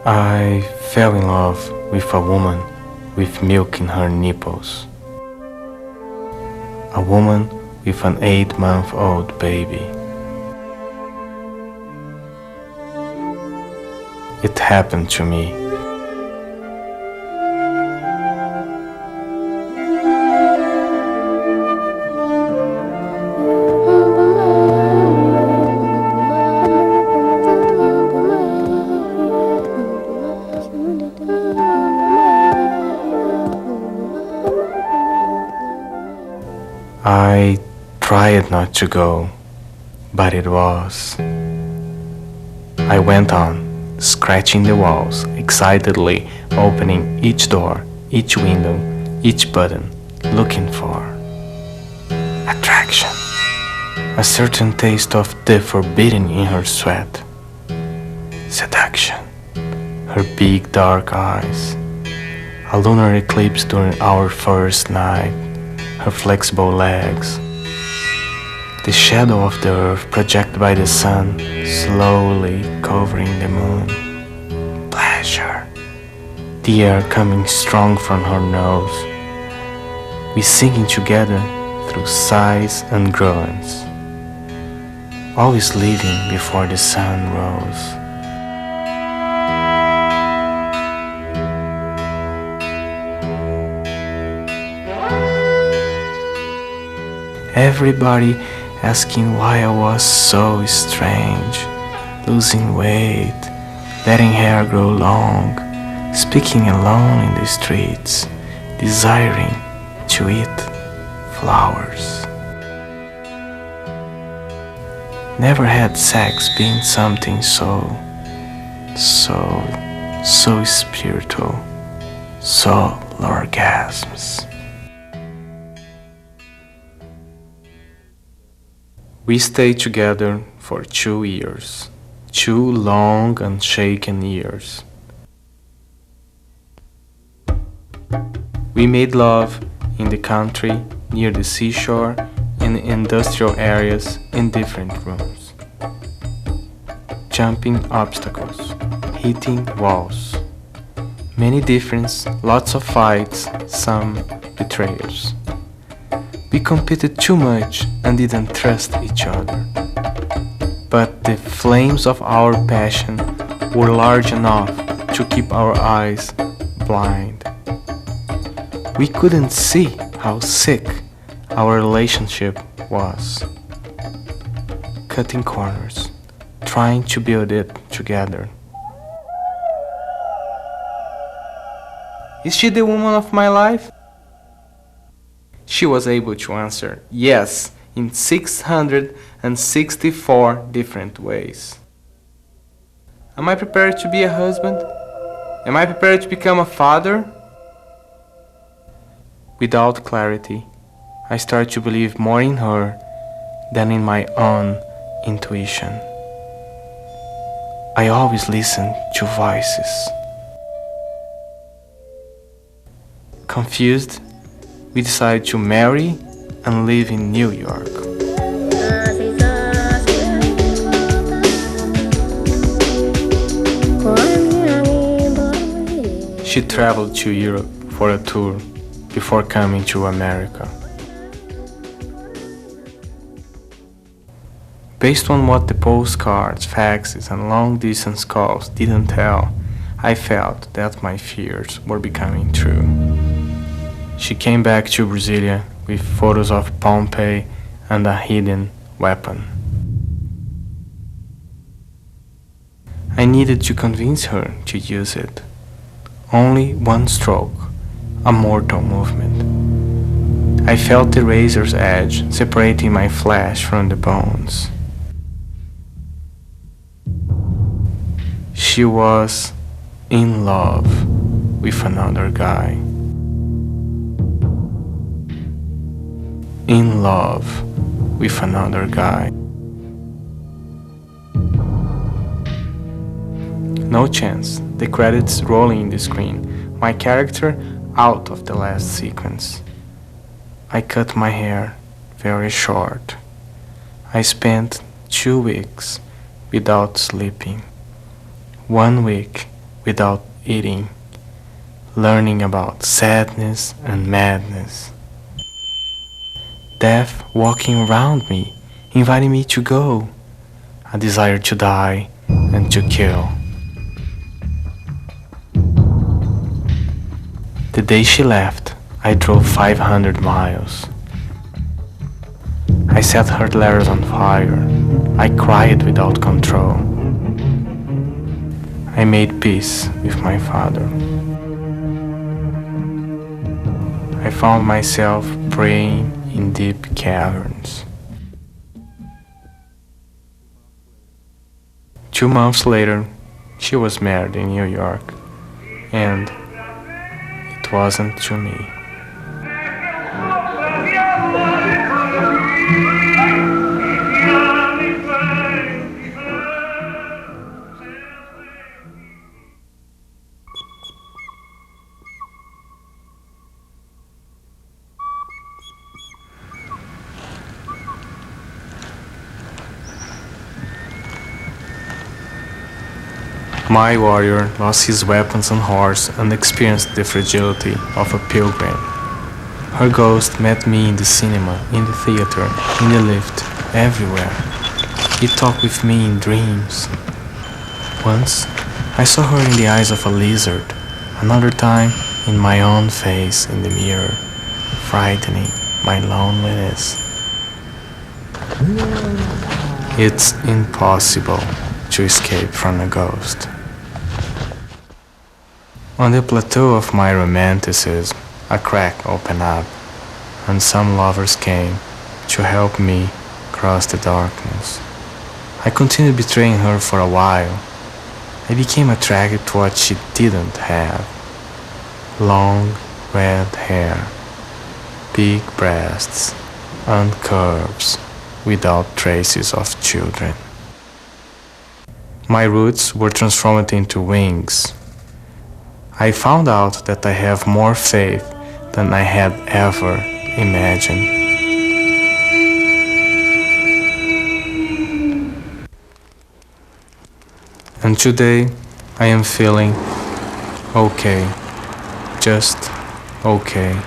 I fell in love with a woman with milk in her nipples. A woman with an 8-month-old baby. It happened to me. I tried not to go, but it was. I went on, scratching the walls, excitedly opening each door, each window, each button, looking for attraction. A certain taste of the forbidden in her sweat. Seduction. Her big dark eyes. A lunar eclipse during our first night. Her flexible legs, the shadow of the earth projected by the sun, slowly covering the moon. Pleasure, the air coming strong from her nose. We singing together through sighs and groans, always leaving before the sun rose. Everybody asking why I was so strange, losing weight, letting hair grow long, speaking alone in the streets, desiring to eat flowers. Never had sex been something so spiritual, so orgasms. We stayed together for 2 years, 2 long unshaken years. We made love in the country, near the seashore, in industrial areas, in different rooms. Jumping obstacles, hitting walls. Many difference, lots of fights, some betrayals. We competed too much and didn't trust each other. But the flames of our passion were large enough to keep our eyes blind. We couldn't see how sick our relationship was. Cutting corners, trying to build it together. Is she the woman of my life? She was able to answer yes in 664 different ways. Am I prepared to be a husband? Am I prepared to become a father? Without clarity, I started to believe more in her than in my own intuition. I always listened to voices. Confused, we decided to marry and live in New York. She traveled to Europe for a tour before coming to America. Based on what the postcards, faxes, and long-distance calls didn't tell, I felt that my fears were becoming true. She came back to Brasilia with photos of Pompeii and a hidden weapon. I needed to convince her to use it. Only one stroke, a mortal movement. I felt the razor's edge separating my flesh from the bones. She was in love with another guy. In love with another guy. No chance, the credits rolling in the screen, my character out of the last sequence. I cut my hair very short. I spent 2 weeks without sleeping. 1 week without eating, learning about sadness and madness. Death walking around me, inviting me to go, a desire to die and to kill. The day she left, I drove 500 miles. I set her letters on fire. I cried without control. I made peace with my father. I found myself praying in deep caverns. 2 months later, she was married in New York, and it wasn't to me. My warrior lost his weapons and horse and experienced the fragility of a pilgrim. Her ghost met me in the cinema, in the theater, in the lift, everywhere. He talked with me in dreams. Once, I saw her in the eyes of a lizard, another time in my own face in the mirror, frightening my loneliness. It's impossible to escape from a ghost. On the plateau of my romanticism, a crack opened up, and some lovers came to help me cross the darkness. I continued betraying her for a while. I became attracted to what she didn't have. Long red hair, big breasts, and curves without traces of children. My roots were transformed into wings. I found out that I have more faith than I had ever imagined. And today I am feeling okay, just okay.